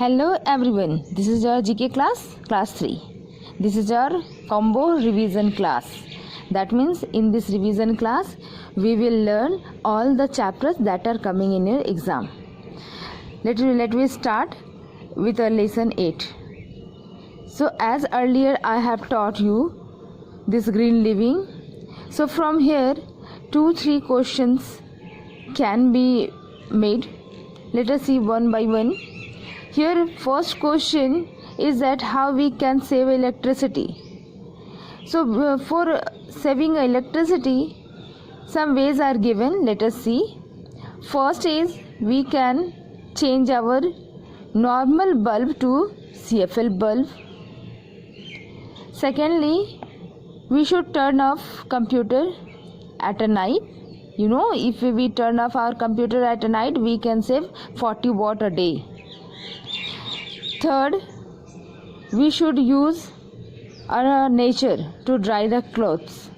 Hello everyone, this is your GK class 3. This is your combo revision class. That means in this revision class, we will learn all the chapters that are coming in your exam. Let me start with a lesson 8. So as earlier I have taught you this green living. So from here 2-3 questions can be made. Let us see one by one. Here first question is that how we can save electricity. So for saving electricity, some ways are given. Let us see. First is we can change our normal bulb to CFL bulb. Secondly, we should turn off computer at a night. You know, if we turn off our computer at a night, we can save 40 watt a day. Third, we should use our nature to dry the clothes.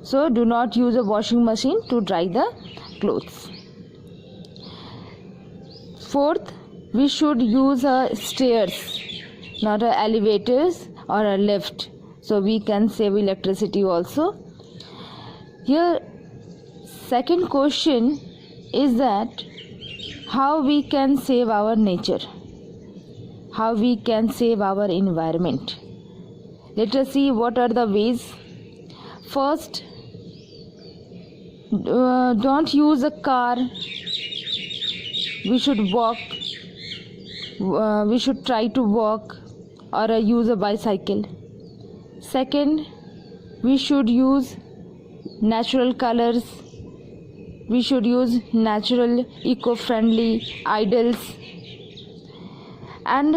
So do not use a washing machine to dry the clothes. Fourth, we should use stairs, not elevators or a lift. So we can save electricity also. Here, second question is that how we can save our nature, how we can save our environment. Let us see what are the ways. First, don't use a car. We should walk. We should try to walk or use a bicycle. Second, we should use natural colors. We should use natural, eco-friendly idols. And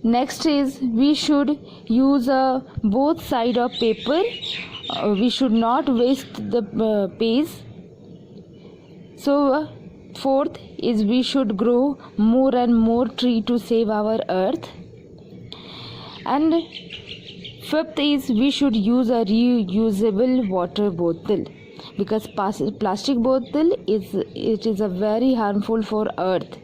next is we should use both side of paper. We should not waste the page. So fourth is we should grow more and more tree to save our earth. And fifth is we should use a reusable water bottle, because plastic bottle is a very harmful for earth.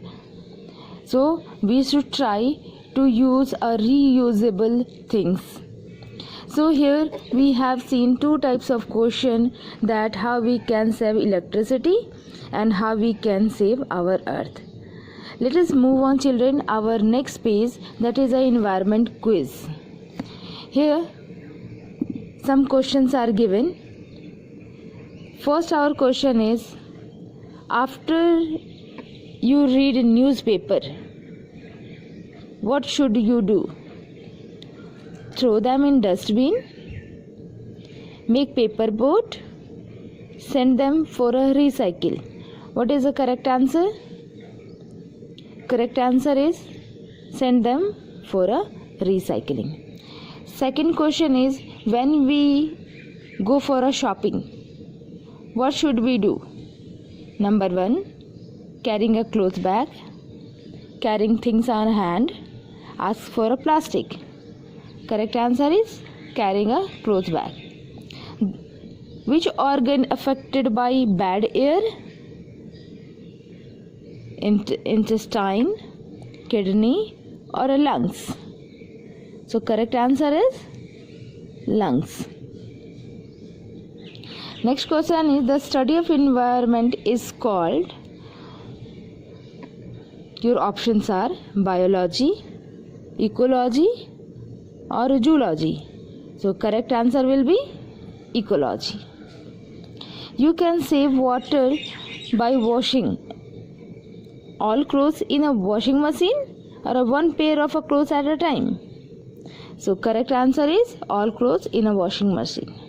So we should try to use a reusable things. So here we have seen two types of question, that how we can save electricity and how we can save our earth. Let us move on, children, our next page, that is an environment quiz. Here some questions are given. First our question is, after you read a newspaper, what should you do? Throw them in dustbin, make paper boat, send them for a recycle. What is the correct answer? Correct answer is send them for a recycling. Second question is, when we go for a shopping, what should we do? Number 1, carrying a cloth bag, carrying things on hand, ask for a plastic. Correct answer is carrying a cloth bag. Which organ affected by bad air? Intestine, kidney or lungs? So correct answer is lungs. Next question is, the study of environment is called, your options are biology, ecology or zoology. So correct answer will be ecology. You can save water by washing all clothes in a washing machine or one pair of clothes at a time. So correct answer is all clothes in a washing machine.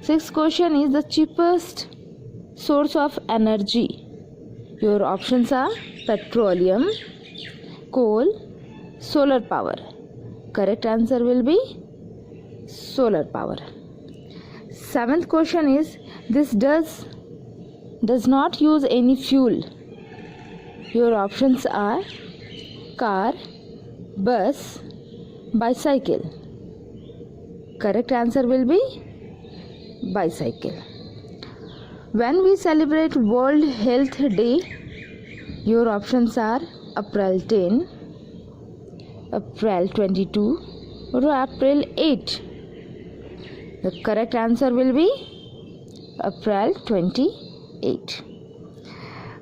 Sixth question is, the cheapest source of energy. Your options are petroleum, coal, solar power. Correct answer will be solar power. Seventh question is, this does not use any fuel. Your options are car, bus, bicycle. Correct answer will be bicycle. When we celebrate World Health Day, your options are April 10, April 22, or April 8? The correct answer will be April 28.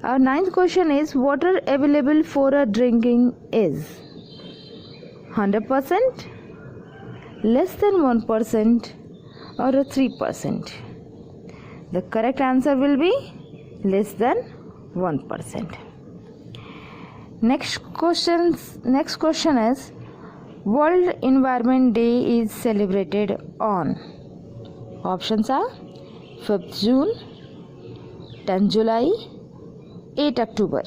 Our ninth question is, water available for a drinking is 100%, less than 1%, or a 3%? The correct answer will be less than 1%. Next question is, World Environment Day is celebrated on. Options are 5th June, 10th July, 8 October.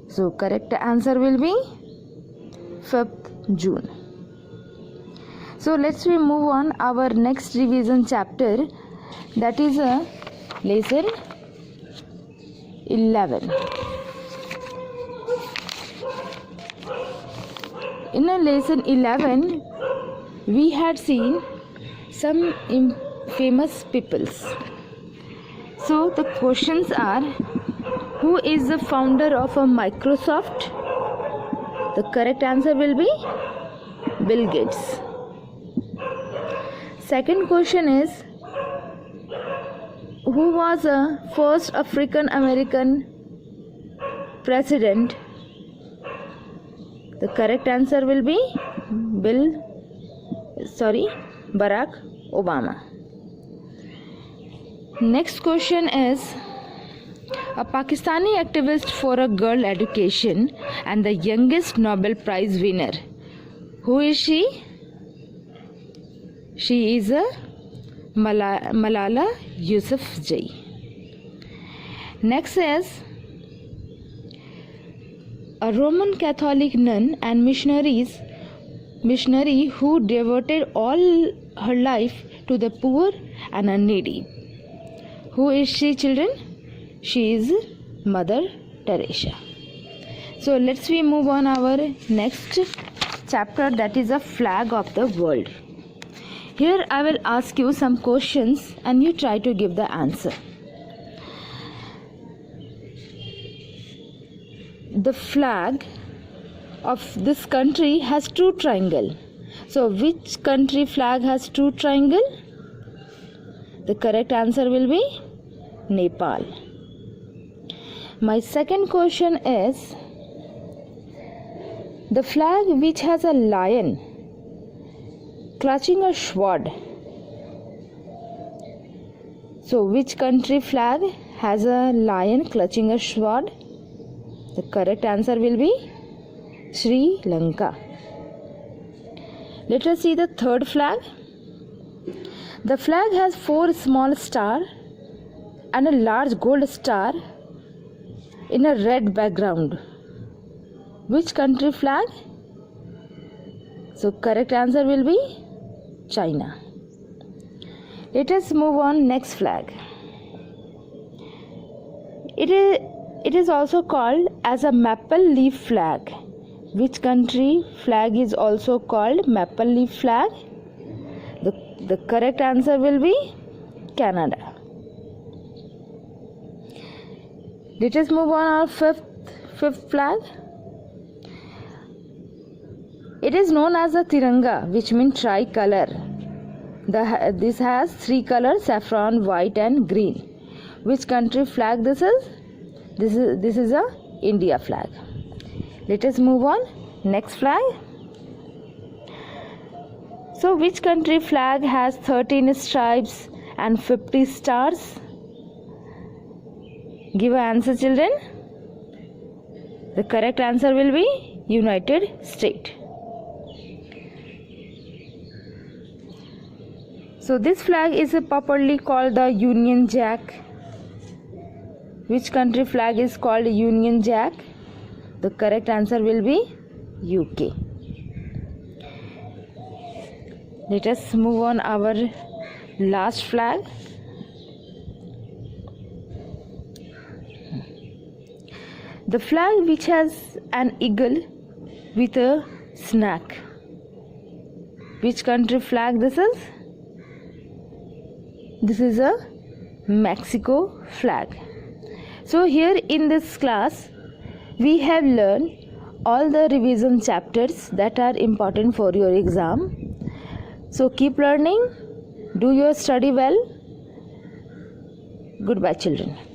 So correct answer will be 5th June. So let's we move on our next revision chapter, that is a lesson 11. In a lesson 11 we had seen some famous peoples. So the questions are, who is the founder of a Microsoft? The correct answer will be Bill Gates. Second question is, who was the first African American president? The correct answer will be Barack Obama. Next question is, a Pakistani activist for a girl education and the youngest Nobel Prize winner. Who is she? She is a Malala Yousafzai. Next is, a Roman Catholic nun and missionary who devoted all her life to the poor and the needy. Who is she, children? She is Mother Teresa. So let's we move on our next chapter, that is a flag of the world. Here I will ask you some questions and you try to give the answer. The flag of this country has two triangles. So which country flag has two triangles? The correct answer will be Nepal. My second question is, the flag which has a lion clutching a sword. So which country flag has a lion clutching a sword? The correct answer will be Sri Lanka. Let us see the third flag. The flag has 4 small stars and a large gold star in a red background. Which country flag? So correct answer will be China. Let us move on next flag. It is also called as a maple leaf flag. Which country flag is also called maple leaf flag? The correct answer will be Canada. Let us move on our fifth flag. It is known as a Tiranga, which means tricolor. This has 3 colors: saffron, white and green. Which country flag this is? This is a India flag. Let us move on next flag. So which country flag has 13 stripes and 50 stars? Give an answer, children. The correct answer will be United States. So this flag is popularly called the Union Jack. Which country flag is called Union Jack? The correct answer will be UK. Let us move on our last flag. The flag which has an eagle with a snack. Which country flag this is? This is a Mexico flag. So here in this class we have learned all the revision chapters that are important for your exam. So keep learning, do your study well. Goodbye, children.